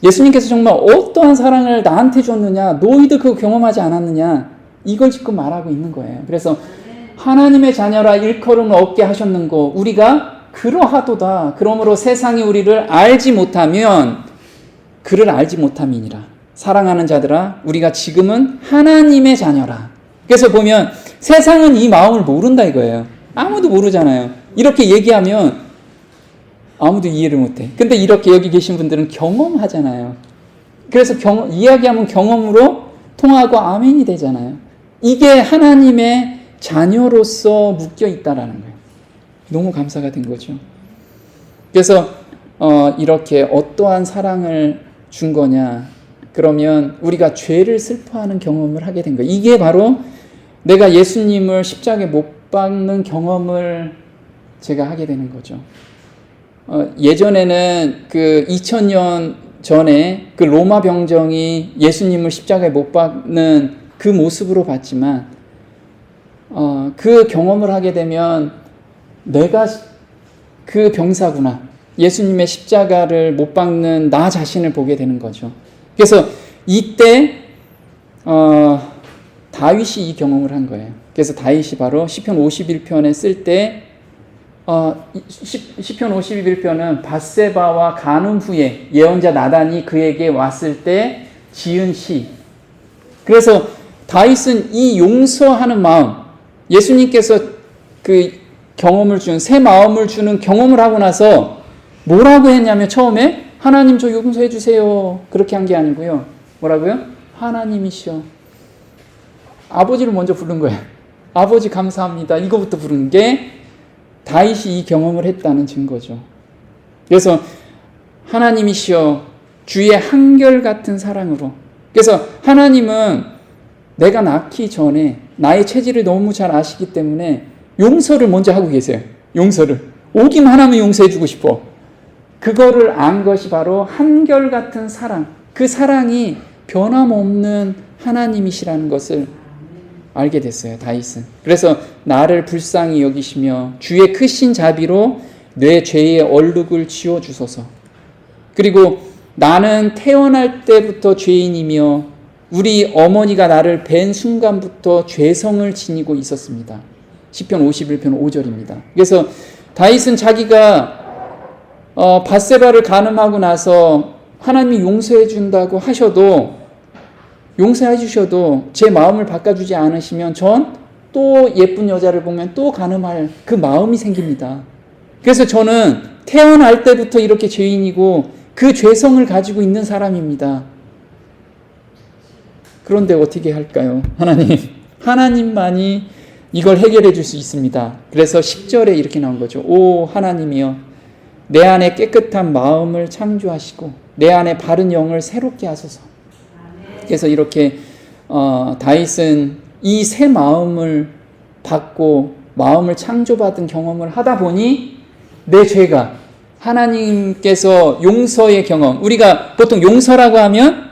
[SPEAKER 1] 예수님께서 정말 어떠한 사랑을 나한테 줬느냐, 너희도 그거 경험하지 않았느냐, 이걸 지금 말하고 있는 거예요. 그래서 하나님의 자녀라 일컬음을 얻게 하셨는고 우리가 그러하도다. 그러므로 세상이 우리를 알지 못하면 그를 알지 못함이니라. 사랑하는 자들아, 우리가 지금은 하나님의 자녀라. 그래서 보면 세상은 이 마음을 모른다 이거예요. 아무도 모르잖아요. 이렇게 얘기하면 아무도 이해를 못해. 근데 이렇게 여기 계신 분들은 경험하잖아요. 그래서 이야기하면 경험으로 통하고 아멘이 되잖아요. 이게 하나님의 자녀로서 묶여 있다라는 거예요. 너무 감사가 된 거죠. 그래서 이렇게 어떠한 사랑을 준 거냐. 그러면 우리가 죄를 슬퍼하는 경험을 하게 된 거예요. 이게 바로 내가 예수님을 십자가에 못 박는 경험을 제가 하게 되는 거죠. 예전에는 그 2000년 전에 그 로마 병정이 예수님을 십자가에 못 박는 그 모습으로 봤지만 그 경험을 하게 되면 내가 그 병사구나. 예수님의 십자가를 못 박는 나 자신을 보게 되는 거죠. 그래서 이때 다윗이 이 경험을 한 거예요. 그래서 다윗이 바로 시편 51편에 쓸 때 시편 51편은 밧세바와 간음 후에 예언자 나단이 그에게 왔을 때 지은 시. 그래서 다윗은 이 용서하는 마음, 예수님께서 그 경험을 준, 새 마음을 주는 경험을 하고 나서 뭐라고 했냐면 처음에 하나님 저 용서해 주세요. 그렇게 한 게 아니고요. 뭐라고요? 하나님이시여. 아버지를 먼저 부른 거예요. 아버지 감사합니다. 이거부터 부른 게 다윗이 이 경험을 했다는 증거죠. 그래서 하나님이시여 주의 한결같은 사랑으로. 그래서 하나님은 내가 낳기 전에 나의 체질을 너무 잘 아시기 때문에 용서를 먼저 하고 계세요. 용서를. 오기만 하면 용서해 주고 싶어. 그거를 안 것이 바로 한결같은 사랑. 그 사랑이 변함없는 하나님이시라는 것을 알게 됐어요. 다윗은. 그래서 나를 불쌍히 여기시며 주의 크신 자비로 내 죄의 얼룩을 지워주소서. 그리고 나는 태어날 때부터 죄인이며 우리 어머니가 나를 뵌 순간부터 죄성을 지니고 있었습니다. 시편 51편 5절입니다. 그래서 다윗은 자기가 밧세바를 간음하고 나서 하나님이 용서해 준다고 하셔도, 용서해 주셔도 제 마음을 바꿔주지 않으시면 전 또 예쁜 여자를 보면 또 간음할 그 마음이 생깁니다. 그래서 저는 태어날 때부터 이렇게 죄인이고 그 죄성을 가지고 있는 사람입니다. 그런데 어떻게 할까요? 하나님만이 이걸 해결해 줄 수 있습니다. 그래서 10절에 이렇게 나온 거죠. 오 하나님이여 내 안에 깨끗한 마음을 창조하시고 내 안에 바른 영을 새롭게 하소서. 그래서 이렇게 다윗은 이 새 마음을 받고 마음을 창조받은 경험을 하다 보니 내 죄가 하나님께서 용서의 경험, 우리가 보통 용서라고 하면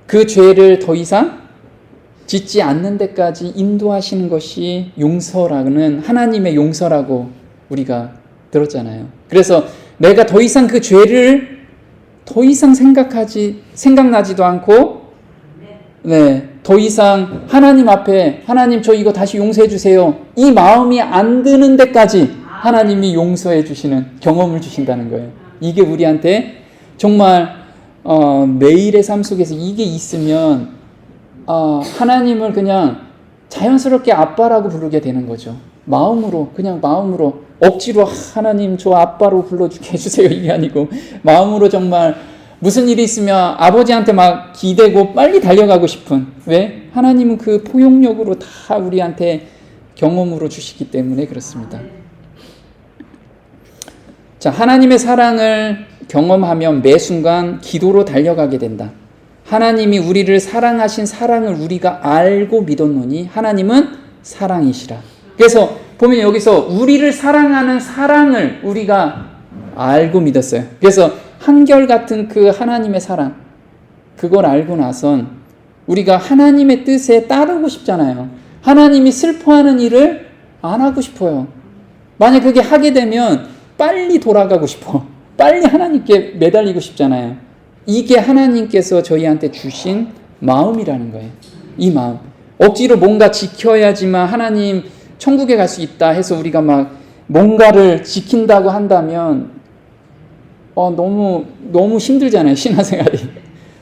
[SPEAKER 1] 그 죄를 더 이상 짓지 않는 데까지 인도하시는 것이 용서라는 하나님의 용서라고 우리가 들었잖아요. 그래서 내가 더 이상 그 죄를 더 이상 생각나지도 않고 더 이상 하나님 앞에 하나님 저 이거 다시 용서해 주세요. 이 마음이 안 드는 데까지 하나님이 용서해 주시는 경험을 주신다는 거예요. 이게 우리한테 정말 매일의 삶 속에서 이게 있으면 하나님을 그냥 자연스럽게 아빠라고 부르게 되는 거죠. 마음으로, 그냥 마음으로, 억지로 하나님 저 아빠로 불러주게 해주세요 이게 아니고 마음으로 정말 무슨 일이 있으면 아버지한테 막 기대고 빨리 달려가고 싶은, 왜? 하나님은 그 포용력으로 다 우리한테 경험으로 주시기 때문에 그렇습니다. 자, 하나님의 사랑을 경험하면 매 순간 기도로 달려가게 된다. 하나님이 우리를 사랑하신 사랑을 우리가 알고 믿었노니 하나님은 사랑이시라. 그래서 보면 여기서 우리를 사랑하는 사랑을 우리가 알고 믿었어요. 그래서 한결같은 그 하나님의 사랑, 그걸 알고 나선 우리가 하나님의 뜻에 따르고 싶잖아요. 하나님이 슬퍼하는 일을 안 하고 싶어요. 만약 그게 하게 되면 빨리 돌아가고 싶어. 빨리 하나님께 매달리고 싶잖아요. 이게 하나님께서 저희한테 주신 마음이라는 거예요. 이 마음. 억지로 뭔가 지켜야지만 하나님 천국에 갈 수 있다 해서 우리가 막 뭔가를 지킨다고 한다면 너무 힘들잖아요. 신앙생활이.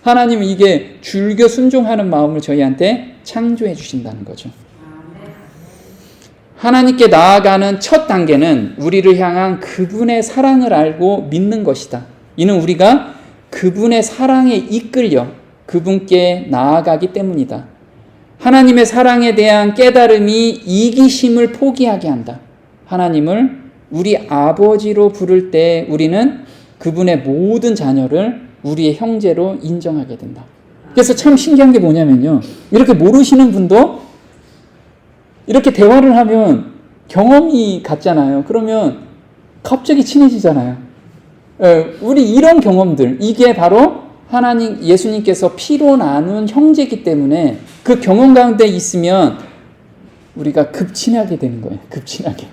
[SPEAKER 1] 하나님은 이게 줄겨 순종하는 마음을 저희한테 창조해 주신다는 거죠. 하나님께 나아가는 첫 단계는 우리를 향한 그분의 사랑을 알고 믿는 것이다. 이는 우리가 그분의 사랑에 이끌려 그분께 나아가기 때문이다. 하나님의 사랑에 대한 깨달음이 이기심을 포기하게 한다. 하나님을 우리 아버지로 부를 때 우리는 그분의 모든 자녀를 우리의 형제로 인정하게 된다. 그래서 참 신기한 게 뭐냐면요. 이렇게 모르시는 분도 이렇게 대화를 하면 경험이 같잖아요. 그러면 갑자기 친해지잖아요. 우리 이런 경험들, 이게 바로 하나님, 예수님께서 피로 나눈 형제이기 때문에 그 경험 가운데 있으면 우리가 급친하게 되는 거예요. 급친하게.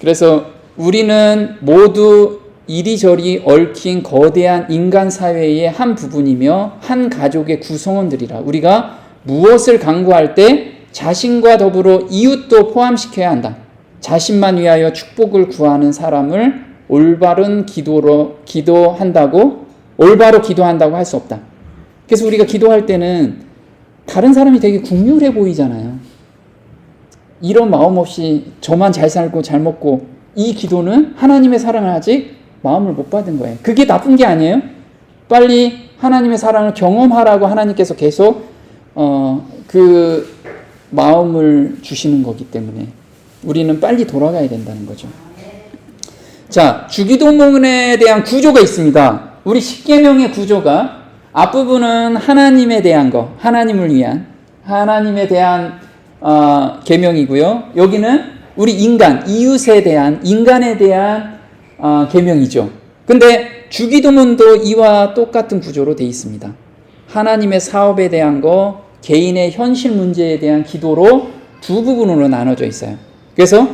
[SPEAKER 1] 그래서 우리는 모두 이리저리 얽힌 거대한 인간 사회의 한 부분이며 한 가족의 구성원들이라. 우리가 무엇을 강구할 때 자신과 더불어 이웃도 포함시켜야 한다. 자신만 위하여 축복을 구하는 사람을 올바로 기도한다고 할 수 없다. 그래서 우리가 기도할 때는 다른 사람이 되게 국률해 보이잖아요. 이런 마음 없이 저만 잘 살고 잘 먹고, 이 기도는 하나님의 사랑을 아직 마음을 못 받은 거예요. 그게 나쁜 게 아니에요. 빨리 하나님의 사랑을 경험하라고 하나님께서 계속 그 마음을 주시는 거기 때문에 우리는 빨리 돌아가야 된다는 거죠. 자, 주기도문에 대한 구조가 있습니다. 우리 십계명의 구조가 앞부분은 하나님에 대한 거, 하나님을 위한, 하나님에 대한 계명이고요. 여기는 우리 인간, 이웃에 대한, 인간에 대한 계명이죠. 근데 주기도문도 이와 똑같은 구조로 되어 있습니다. 하나님의 사업에 대한 거, 개인의 현실 문제에 대한 기도로 두 부분으로 나눠져 있어요. 그래서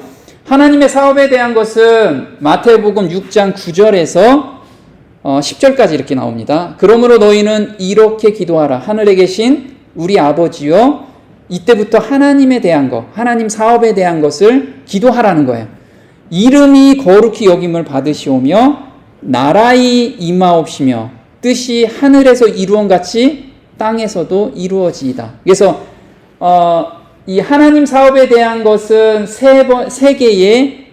[SPEAKER 1] 하나님의 사업에 대한 것은 마태복음 6장 9절에서 10절까지 이렇게 나옵니다. 그러므로 너희는 이렇게 기도하라. 하늘에 계신 우리 아버지여, 이때부터 하나님에 대한 것, 하나님 사업에 대한 것을 기도하라는 거예요. 이름이 거룩히 여김을 받으시오며 나라의 임하옵시며 뜻이 하늘에서 이루온 같이 땅에서도 이루어지이다. 그래서 이 하나님 사업에 대한 것은 세 개의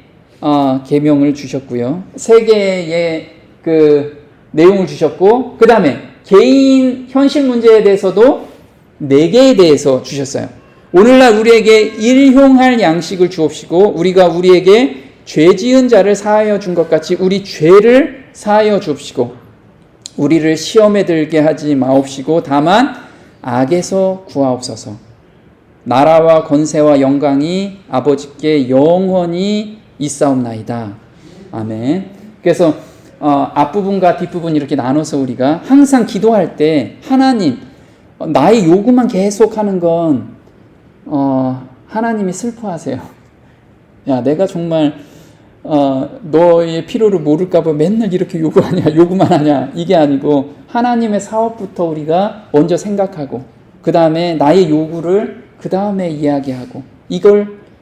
[SPEAKER 1] 계명을 주셨고요. 세 개의 그 내용을 주셨고, 그 다음에 개인 현실 문제에 대해서도 4개에 대해서 주셨어요. 오늘날 우리에게 일용할 양식을 주옵시고 우리가 우리에게 죄 지은 자를 사하여 준 것 같이 우리 죄를 사하여 주옵시고 우리를 시험에 들게 하지 마옵시고 다만 악에서 구하옵소서. 나라와 권세와 영광이 아버지께 영원히 있사옵나이다. 아멘. 그래서 앞부분과 뒷부분 이렇게 나눠서 우리가 항상 기도할 때 하나님, 나의 요구만 계속 하는 건 하나님이 슬퍼하세요. 야, 내가 정말 너의 필요를 모를까 봐 맨날 이렇게 요구만 하냐, 이게 아니고 하나님의 사업부터 우리가 먼저 생각하고 그 다음에 나의 요구를 그 다음에 이야기하고,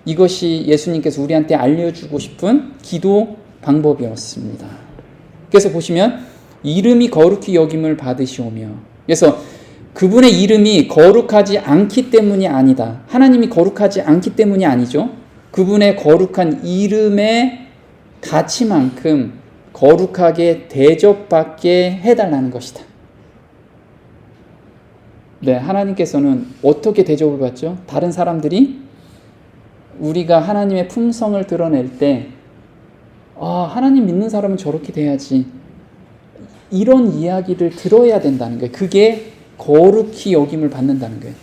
[SPEAKER 1] 이것이 예수님께서 우리한테 알려주고 싶은 기도 방법이었습니다. 그래서 보시면 이름이 거룩히 여김을 받으시오며, 그래서 그분의 이름이 거룩하지 않기 때문이 아니다. 하나님이 거룩하지 않기 때문이 아니죠. 그분의 거룩한 이름의 가치만큼 거룩하게 대접받게 해달라는 것이다. 네, 하나님께서는 어떻게 대접을 받죠? 다른 사람들이 우리가 하나님의 품성을 드러낼 때, 하나님 믿는 사람은 저렇게 돼야지, 이런 이야기를 들어야 된다는 거예요. 그게 거룩히 여김을 받는다는 거예요.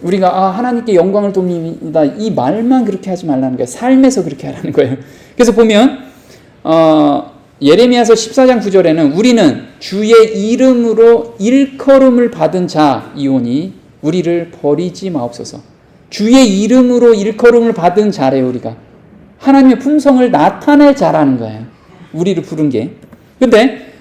[SPEAKER 1] 우리가 하나님께 영광을 돌립니다, 이 말만 그렇게 하지 말라는 거예요. 삶에서 그렇게 하라는 거예요. 그래서 보면 예레미야서 14장 9절에는 우리는 주의 이름으로 일컬음을 받은 자이오니 우리를 버리지 마옵소서. 주의 이름으로 일컬음을 받은 자래요. 우리가 하나님의 품성을 나타낼 자라는 거예요. 우리를 부른 게. 근데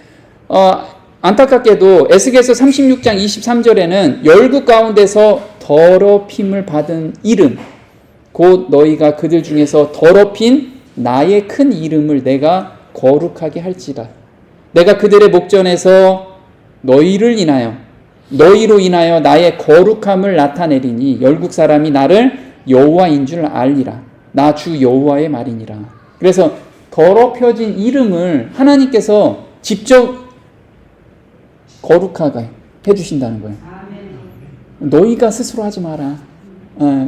[SPEAKER 1] 안타깝게도 에스겔서 36장 23절에는 열국 가운데서 더럽힘을 받은 이름, 곧 너희가 그들 중에서 더럽힌 나의 큰 이름을 내가 거룩하게 할지라. 내가 그들의 목전에서 너희로 인하여 나의 거룩함을 나타내리니 열국 사람이 나를 여호와인 줄 알리라. 나 주 여호와의 말이니라. 그래서 더럽혀진 이름을 하나님께서 직접 거룩하게 해주신다는 거예요. 너희가 스스로 하지 마라.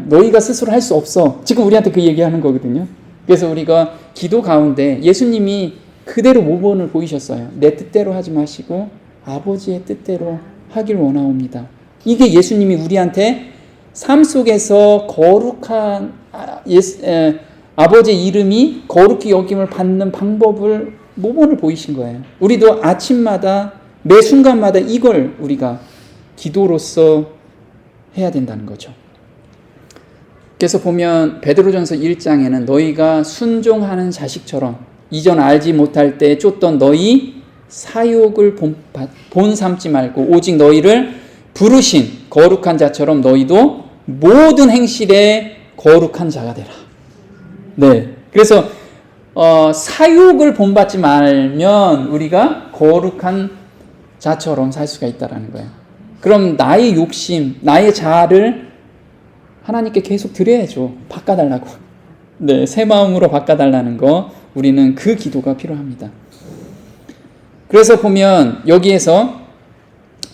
[SPEAKER 1] 너희가 스스로 할 수 없어. 지금 우리한테 그 얘기하는 거거든요. 그래서 우리가 기도 가운데 예수님이 그대로 모범을 보이셨어요. 내 뜻대로 하지 마시고 아버지의 뜻대로 하길 원하옵니다. 이게 예수님이 우리한테 삶 속에서 거룩한 아버지의 이름이 거룩히 여김을 받는 방법을 모범을 보이신 거예요. 우리도 아침마다 매 순간마다 이걸 우리가 기도로서 해야 된다는 거죠. 그래서 보면 베드로전서 1장에는 너희가 순종하는 자식처럼 이전 알지 못할 때 쫓던 너희 사욕을 본 삼지 말고 오직 너희를 부르신 거룩한 자처럼 너희도 모든 행실에 거룩한 자가 되라. 네. 그래서 사욕을 본받지 말면 우리가 거룩한 자처럼 살 수가 있다라는 거예요. 그럼 나의 욕심, 나의 자아를 하나님께 계속 드려야죠. 바꿔달라고. 네, 새 마음으로 바꿔달라는 거, 우리는 그 기도가 필요합니다. 그래서 보면 여기에서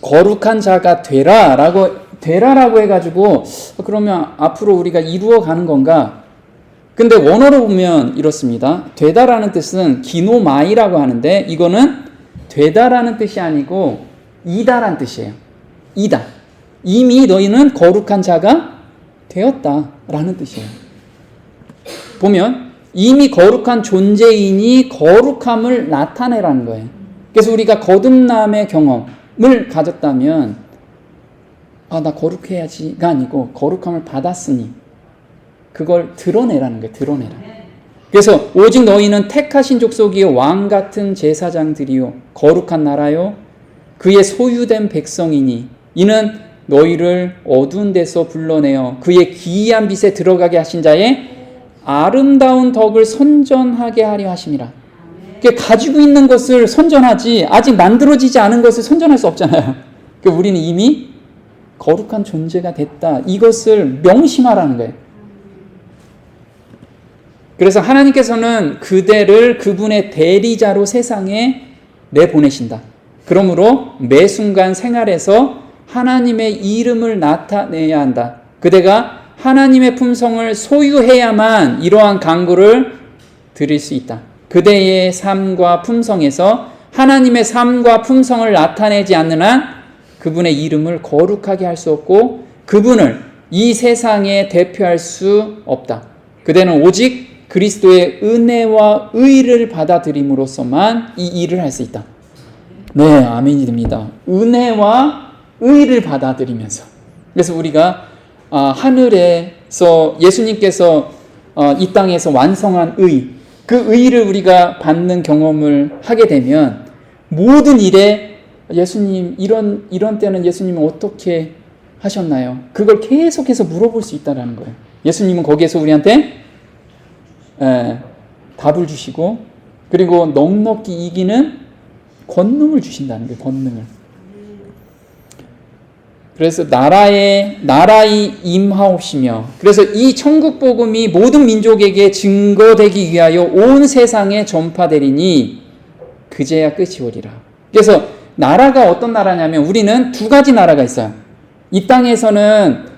[SPEAKER 1] 거룩한 자가 되라라고 해가지고 그러면 앞으로 우리가 이루어가는 건가? 근데 원어로 보면 이렇습니다. 되다라는 뜻은 기노마이라고 하는데 이거는 되다라는 뜻이 아니고 이다라는 뜻이에요. 이다. 이미 너희는 거룩한 자가 되었다라는 뜻이에요. 보면 이미 거룩한 존재이니 거룩함을 나타내라는 거예요. 그래서 우리가 거듭남의 경험을 가졌다면 나 거룩해야지가 아니고 거룩함을 받았으니 그걸 드러내라는 거예요. 드러내라. 그래서 오직 너희는 택하신 족속이요 왕 같은 제사장들이요 거룩한 나라요 그의 소유된 백성이니 이는 너희를 어두운 데서 불러내어 그의 기이한 빛에 들어가게 하신 자의 아름다운 덕을 선전하게 하려 하심이라. 가지고 있는 것을 선전하지 아직 만들어지지 않은 것을 선전할 수 없잖아요. 우리는 이미 거룩한 존재가 됐다. 이것을 명심하라는 거예요. 그래서 하나님께서는 그대를 그분의 대리자로 세상에 내보내신다. 그러므로 매 순간 생활에서 하나님의 이름을 나타내야 한다. 그대가 하나님의 품성을 소유해야만 이러한 간구를 드릴 수 있다. 그대의 삶과 품성에서 하나님의 삶과 품성을 나타내지 않는 한 그분의 이름을 거룩하게 할 수 없고 그분을 이 세상에 대표할 수 없다. 그대는 오직 그리스도의 은혜와 의를 받아들임으로써만 이 일을 할 수 있다. 네, 아멘이 됩니다. 은혜와 의를 받아들이면서. 그래서 우리가 하늘에서 예수님께서 이 땅에서 완성한 의, 그 의를 우리가 받는 경험을 하게 되면 모든 일에 예수님 이런 때는 예수님은 어떻게 하셨나요? 그걸 계속해서 물어볼 수 있다는 거예요. 예수님은 거기에서 우리한테 답을 주시고 그리고 넉넉히 이기는 권능을 주신다는 거예요. 권능을. 그래서 나라의 임하옵시며, 그래서 이 천국 복음이 모든 민족에게 증거되기 위하여 온 세상에 전파되리니 그제야 끝이 오리라. 그래서 나라가 어떤 나라냐면, 우리는 두 가지 나라가 있어요. 이 땅에서는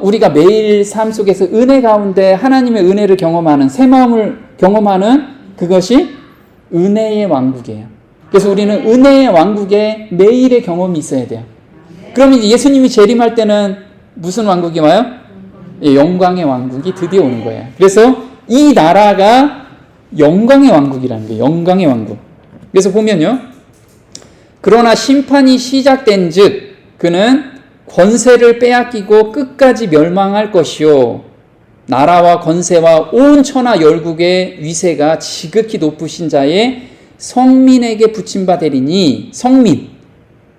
[SPEAKER 1] 우리가 매일 삶 속에서 은혜 가운데 하나님의 은혜를 경험하는, 새 마음을 경험하는 그것이 은혜의 왕국이에요. 그래서 우리는 은혜의 왕국에 매일의 경험이 있어야 돼요. 그러면 이제 예수님이 재림할 때는 무슨 왕국이 와요? 영광의 왕국이 드디어 오는 거예요. 그래서 이 나라가 영광의 왕국이라는 거예요. 영광의 왕국. 그래서 보면요. 그러나 심판이 시작된 즉 그는 권세를 빼앗기고 끝까지 멸망할 것이요. 나라와 권세와 온 천하 열국의 위세가 지극히 높으신 자의 성민에게 붙임바 되리니, 성민.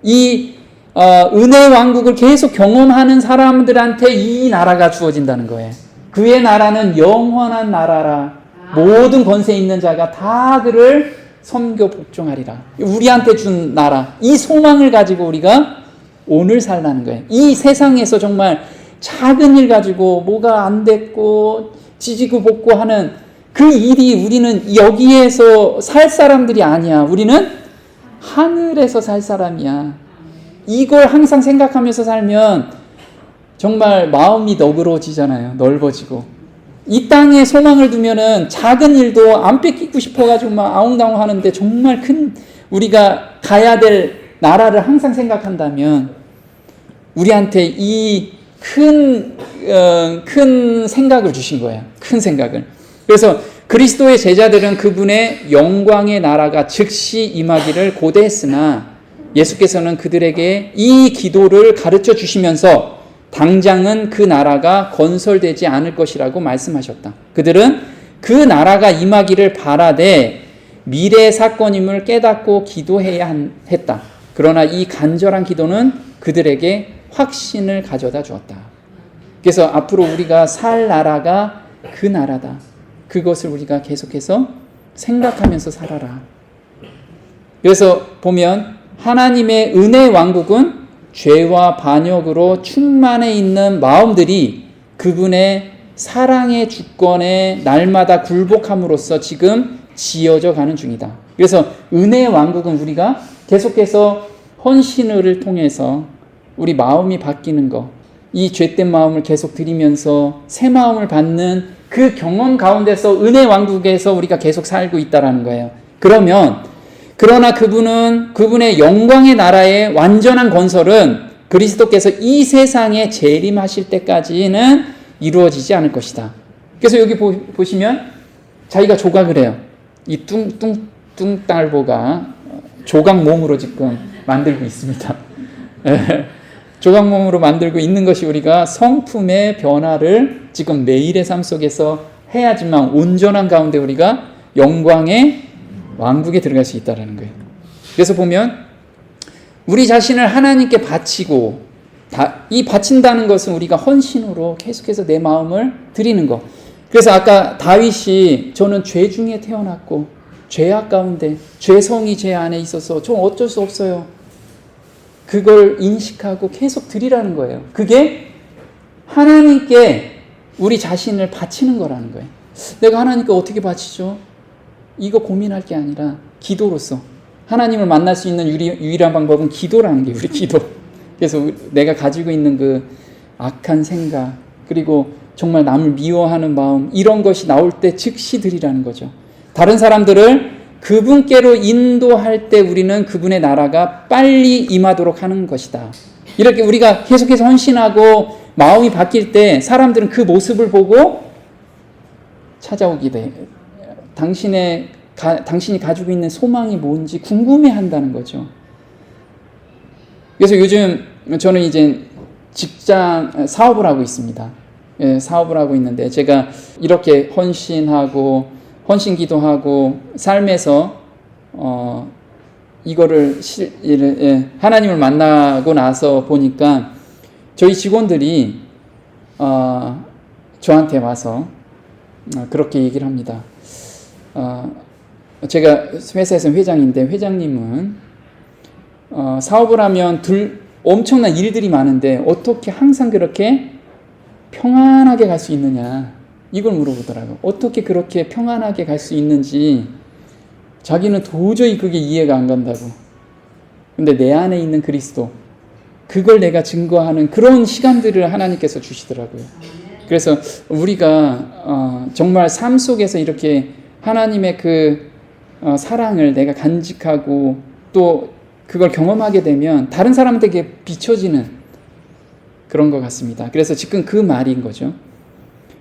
[SPEAKER 1] 이 은혜 왕국을 계속 경험하는 사람들한테 이 나라가 주어진다는 거예요. 그의 나라는 영원한 나라라. 모든 권세 있는 자가 다 그를 섬겨 복종하리라. 우리한테 준 나라, 이 소망을 가지고 우리가 오늘 살라는 거예요. 이 세상에서 정말 작은 일 가지고 뭐가 안 됐고 지지고 볶고 하는 그 일이, 우리는 여기에서 살 사람들이 아니야. 우리는 하늘에서 살 사람이야. 이걸 항상 생각하면서 살면 정말 마음이 너그러지잖아요. 넓어지고. 이 땅에 소망을 두면은 작은 일도 안 뺏기고 싶어가지고 막 아웅다웅 하는데, 정말 큰 우리가 가야 될 나라를 항상 생각한다면 우리한테 이 큰 생각을 주신 거예요. 큰 생각을. 그래서 그리스도의 제자들은 그분의 영광의 나라가 즉시 임하기를 고대했으나 예수께서는 그들에게 이 기도를 가르쳐 주시면서 당장은 그 나라가 건설되지 않을 것이라고 말씀하셨다. 그들은 그 나라가 임하기를 바라되 미래의 사건임을 깨닫고 기도해야 했다. 그러나 이 간절한 기도는 그들에게 확신을 가져다 주었다. 그래서 앞으로 우리가 살 나라가 그 나라다. 그것을 우리가 계속해서 생각하면서 살아라. 그래서 보면 하나님의 은혜 왕국은 죄와 반역으로 충만해 있는 마음들이 그분의 사랑의 주권에 날마다 굴복함으로써 지금 지어져 가는 중이다. 그래서 은혜의 왕국은 우리가 계속해서 헌신을 통해서 우리 마음이 바뀌는 거, 이 죄된 마음을 계속 드리면서 새 마음을 받는 그 경험 가운데서 은혜 왕국에서 우리가 계속 살고 있다라는 거예요. 그러나 그분의 영광의 나라의 완전한 건설은 그리스도께서 이 세상에 재림하실 때까지는 이루어지지 않을 것이다. 그래서 여기 보시면 자기가 조각을 해요. 이 뚱딸보가 조각 몸으로 지금 만들고 있습니다. 조각 몸으로 만들고 있는 것이 우리가 성품의 변화를 지금 매일의 삶 속에서 해야지만 온전한 가운데 우리가 영광의 왕국에 들어갈 수 있다는 거예요. 그래서 보면 우리 자신을 하나님께 바치고, 이 바친다는 것은 우리가 헌신으로 계속해서 내 마음을 드리는 것. 그래서 아까 다윗이 저는 죄 중에 태어났고 죄악 가운데 죄성이 제 안에 있어서 저 어쩔 수 없어요. 그걸 인식하고 계속 드리라는 거예요. 그게 하나님께 우리 자신을 바치는 거라는 거예요. 내가 하나님께 어떻게 바치죠? 이거 고민할 게 아니라 기도로서 하나님을 만날 수 있는 유일한 방법은 기도라는 게 우리 기도. 그래서 내가 가지고 있는 그 악한 생각, 그리고 정말 남을 미워하는 마음, 이런 것이 나올 때 즉시 드리라는 거죠. 다른 사람들을 그분께로 인도할 때 우리는 그분의 나라가 빨리 임하도록 하는 것이다. 이렇게 우리가 계속해서 헌신하고 마음이 바뀔 때 사람들은 그 모습을 보고 찾아오게 돼. 당신이 가지고 있는 소망이 뭔지 궁금해한다는 거죠. 그래서 요즘 저는 이제 직장 사업을 하고 있습니다. 사업을 하고 있는데 제가 이렇게 헌신 기도하고 삶에서 이거를 하나님을 만나고 나서 보니까 저희 직원들이 저한테 와서 그렇게 얘기를 합니다. 제가 회사에서 회장인데 회장님은 사업을 하면 엄청난 일들이 많은데 어떻게 항상 그렇게 평안하게 갈 수 있느냐 이걸 물어보더라고요. 어떻게 그렇게 평안하게 갈 수 있는지 자기는 도저히 그게 이해가 안 간다고. 근데 내 안에 있는 그리스도 그걸 내가 증거하는 그런 시간들을 하나님께서 주시더라고요. 그래서 우리가 정말 삶 속에서 이렇게 하나님의 그 사랑을 내가 간직하고 또 그걸 경험하게 되면 다른 사람들에게 비춰지는 그런 것 같습니다. 그래서 지금 그 말인 거죠.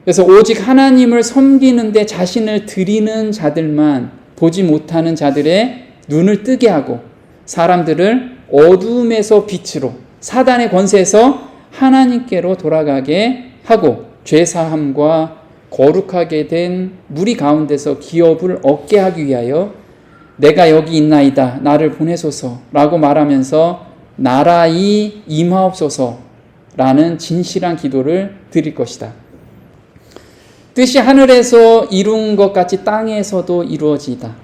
[SPEAKER 1] 그래서 오직 하나님을 섬기는데 자신을 드리는 자들만 보지 못하는 자들의 눈을 뜨게 하고 사람들을 어둠에서 빛으로 사단의 권세에서 하나님께로 돌아가게 하고 죄사함과 거룩하게 된 무리 가운데서 기업을 얻게 하기 위하여 내가 여기 있나이다 나를 보내소서라고 말하면서 나라이 임하옵소서라는 진실한 기도를 드릴 것이다. 뜻이 하늘에서 이룬 것 같이 땅에서도 이루어지이다.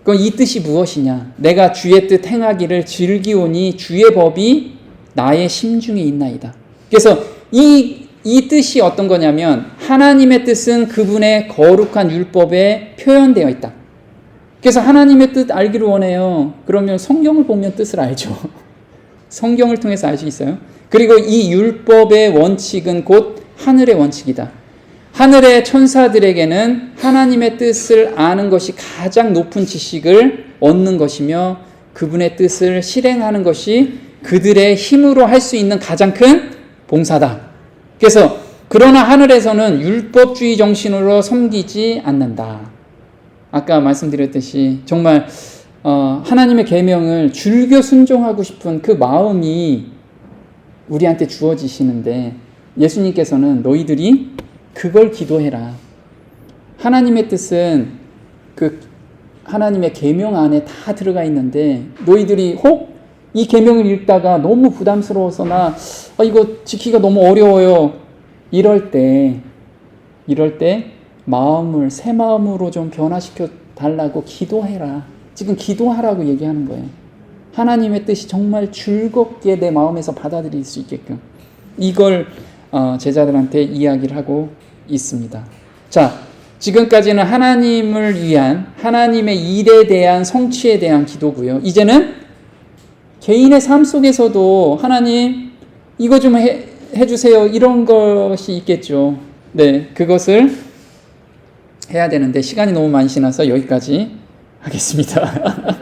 [SPEAKER 1] 그럼 이 뜻이 무엇이냐? 내가 주의 뜻 행하기를 즐기오니 주의 법이 나의 심중에 있나이다. 그래서 이 뜻이 어떤 거냐면 하나님의 뜻은 그분의 거룩한 율법에 표현되어 있다. 그래서 하나님의 뜻 알기를 원해요. 그러면 성경을 보면 뜻을 알죠. 성경을 통해서 알 수 있어요. 그리고 이 율법의 원칙은 곧 하늘의 원칙이다. 하늘의 천사들에게는 하나님의 뜻을 아는 것이 가장 높은 지식을 얻는 것이며 그분의 뜻을 실행하는 것이 그들의 힘으로 할 수 있는 가장 큰 봉사다. 그래서 그러나 하늘에서는 율법주의 정신으로 섬기지 않는다. 아까 말씀드렸듯이 정말 하나님의 계명을 즐겨 순종하고 싶은 그 마음이 우리한테 주어지시는데 예수님께서는 너희들이 그걸 기도해라. 하나님의 뜻은 그 하나님의 계명 안에 다 들어가 있는데 너희들이 혹 이 계명을 읽다가 너무 부담스러워서 나 이거 지키기가 너무 어려워요. 이럴 때 마음을 새 마음으로 좀 변화시켜 달라고 기도해라. 지금 기도하라고 얘기하는 거예요. 하나님의 뜻이 정말 즐겁게 내 마음에서 받아들일 수 있게끔 이걸 제자들한테 이야기를 하고 있습니다. 자, 지금까지는 하나님을 위한 하나님의 일에 대한 성취에 대한 기도고요. 이제는 개인의 삶 속에서도 하나님 이거 좀 해주세요. 이런 것이 있겠죠. 네, 그것을 해야 되는데 시간이 너무 많이 지나서 여기까지 하겠습니다.